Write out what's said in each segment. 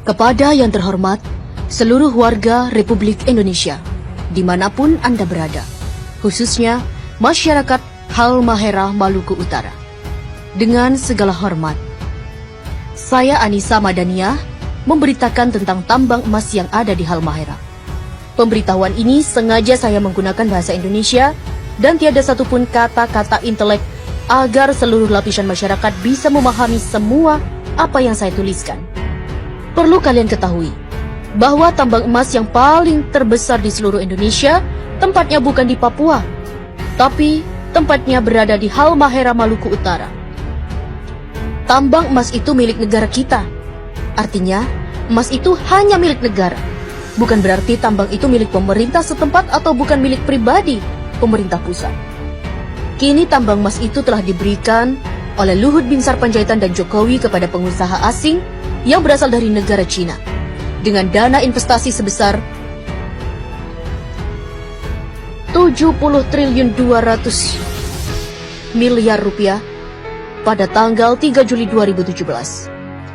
Kepada yang terhormat, seluruh warga Republik Indonesia, dimanapun Anda berada, khususnya masyarakat Halmahera Maluku Utara. Dengan segala hormat, saya Anissa Madaniah memberitakan tentang tambang emas yang ada di Halmahera. Pemberitahuan ini sengaja saya menggunakan bahasa Indonesia dan tiada satupun kata-kata intelek agar seluruh lapisan masyarakat bisa memahami semua apa yang saya tuliskan. Perlu kalian ketahui bahwa tambang emas yang paling terbesar di seluruh Indonesia tempatnya bukan di Papua, tapi tempatnya berada di Halmahera Maluku Utara. Tambang emas itu milik negara kita. Artinya, emas itu hanya milik negara. Bukan berarti tambang itu milik pemerintah setempat atau bukan milik pribadi pemerintah pusat. Kini tambang emas itu telah diberikan oleh Luhut Binsar Panjaitan dan Jokowi kepada pengusaha asing yang berasal dari negara Cina dengan dana investasi sebesar 70 triliun 200 miliar rupiah pada tanggal 3 Juli 2017.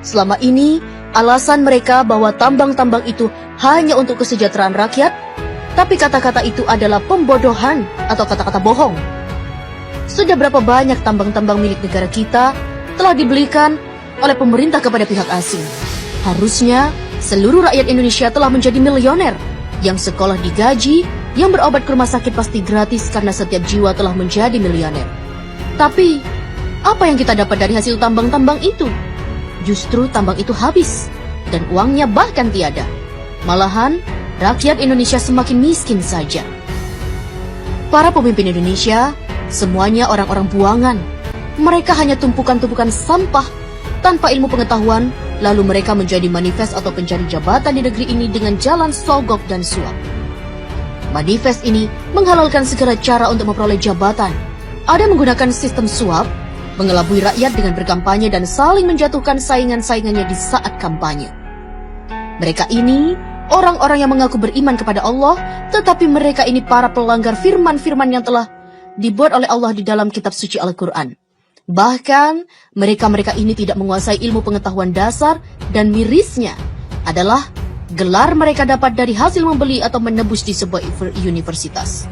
Selama ini, alasan mereka bahwa tambang-tambang itu hanya untuk kesejahteraan rakyat, tapi kata-kata itu adalah pembodohan atau kata-kata bohong. Sudah berapa banyak tambang-tambang milik negara kita telah dibelikan oleh pemerintah kepada pihak asing. Harusnya seluruh rakyat Indonesia telah menjadi milioner, yang sekolah digaji, yang berobat ke rumah sakit pasti gratis karena setiap jiwa telah menjadi miliuner. Tapi, apa yang kita dapat dari hasil tambang-tambang itu? Justru tambang itu habis, dan uangnya bahkan tiada. Malahan, rakyat Indonesia semakin miskin saja. Para pemimpin Indonesia, semuanya orang-orang buangan. Mereka hanya tumpukan-tumpukan sampah tanpa ilmu pengetahuan, lalu mereka menjadi manifest atau pencari jabatan di negeri ini dengan jalan sogok dan suap. Manifest ini menghalalkan segala cara untuk memperoleh jabatan. Ada menggunakan sistem suap, mengelabui rakyat dengan berkampanye dan saling menjatuhkan saingan-saingannya di saat kampanye. Mereka ini orang-orang yang mengaku beriman kepada Allah, tetapi mereka ini para pelanggar firman-firman yang telah dibuat oleh Allah di dalam kitab suci Al-Quran. Bahkan, mereka-mereka ini tidak menguasai ilmu pengetahuan dasar dan mirisnya adalah gelar mereka dapat dari hasil membeli atau menebus di sebuah universitas.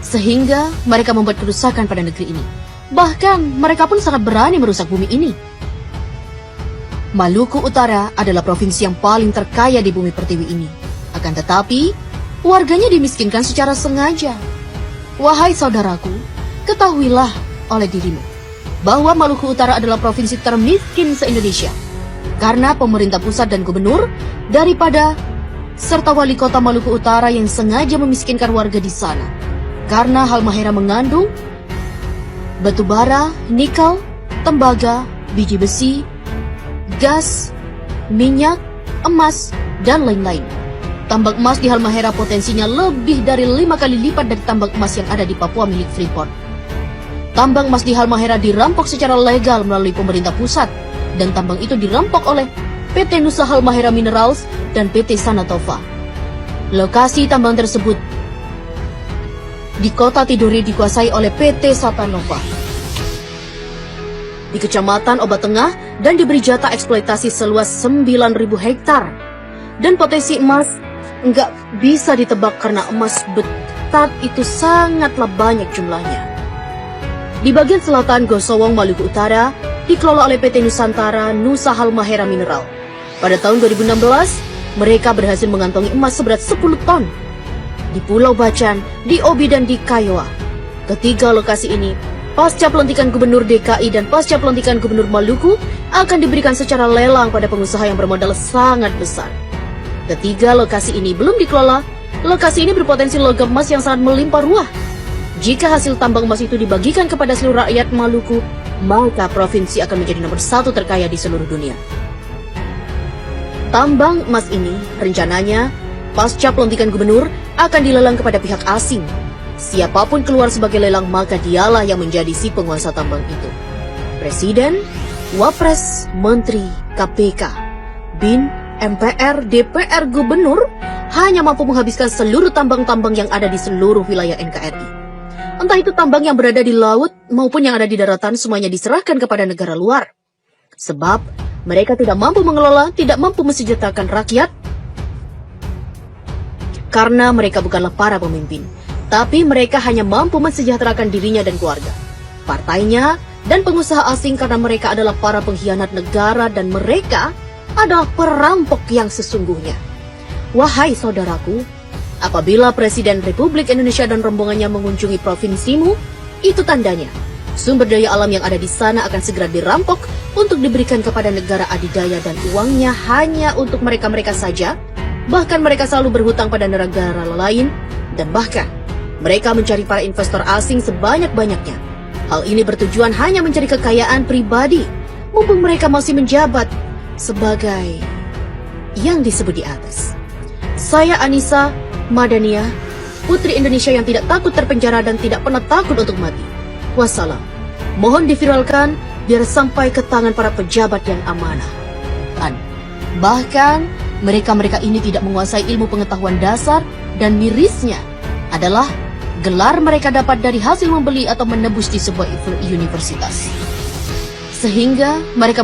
Sehingga mereka membuat kerusakan pada negeri ini. Bahkan, mereka pun sangat berani merusak bumi ini. Maluku Utara adalah provinsi yang paling terkaya di bumi pertiwi ini. Akan tetapi, warganya dimiskinkan secara sengaja. Wahai saudaraku, ketahuilah oleh dirimu bahwa Maluku Utara adalah provinsi termiskin se-Indonesia karena pemerintah pusat dan gubernur daripada serta wali kota Maluku Utara yang sengaja memiskinkan warga di sana. Karena Halmahera mengandung batu bara, nikel, tembaga, biji besi, gas, minyak, emas, dan lain-lain. Tambang emas di Halmahera potensinya lebih dari 5 kali lipat dari tambang emas yang ada di Papua milik Freeport. Tambang emas di Halmahera dirampok secara legal melalui pemerintah pusat, dan tambang itu dirampok oleh PT Nusa Halmahera Minerals dan PT Sanatova. Lokasi tambang tersebut di kota Tidore dikuasai oleh PT Satanova di Kecamatan Obat Tengah dan diberi jatah eksploitasi seluas 9.000 hektar. Dan potensi emas nggak bisa ditebak karena emas betat itu sangatlah banyak jumlahnya. Di bagian selatan Gosowong, Maluku Utara, dikelola oleh PT Nusantara Nusa Halmahera Mineral. Pada tahun 2016, mereka berhasil mengantongi emas seberat 10 ton. Di Pulau Bacan, di Obi dan di Kiowa. Ketiga lokasi ini, pasca pelantikan Gubernur DKI dan pasca pelantikan Gubernur Maluku, akan diberikan secara lelang pada pengusaha yang bermodal sangat besar. Ketiga lokasi ini belum dikelola. Lokasi ini berpotensi logam emas yang sangat melimpah ruah. Jika hasil tambang emas itu dibagikan kepada seluruh rakyat Maluku, maka provinsi akan menjadi nomor 1 terkaya di seluruh dunia. Tambang emas ini rencananya pasca pelantikan gubernur akan dilelang kepada pihak asing. Siapapun keluar sebagai lelang, maka dialah yang menjadi si penguasa tambang itu. Presiden, Wapres, Menteri, KPK, BIN, MPR, DPR, Gubernur hanya mampu menghabiskan seluruh tambang-tambang yang ada di seluruh wilayah NKRI. Entah itu tambang yang berada di laut maupun yang ada di daratan, semuanya diserahkan kepada negara luar. Sebab mereka tidak mampu mengelola, tidak mampu mensejahterakan rakyat, karena mereka bukanlah para pemimpin, tapi mereka hanya mampu mensejahterakan dirinya dan keluarga, partainya, dan pengusaha asing karena mereka adalah para pengkhianat negara dan mereka adalah perampok yang sesungguhnya. Wahai saudaraku, apabila Presiden Republik Indonesia dan rombongannya mengunjungi provinsimu, itu tandanya sumber daya alam yang ada di sana akan segera dirampok untuk diberikan kepada negara adidaya dan uangnya hanya untuk mereka-mereka saja. Bahkan mereka selalu berhutang pada negara lain dan bahkan mereka mencari para investor asing sebanyak-banyaknya. Hal ini bertujuan hanya mencari kekayaan pribadi mumpung mereka masih menjabat sebagai yang disebut di atas. Saya Anissa Madania, putri Indonesia yang tidak takut terpenjara dan tidak pernah takut untuk mati. Wassalam. Mohon diviralkan biar sampai ke tangan para pejabat yang amanah. Bahkan mereka-mereka ini tidak menguasai ilmu pengetahuan dasar dan mirisnya adalah gelar mereka dapat dari hasil membeli atau menebus di sebuah universitas. Sehingga mereka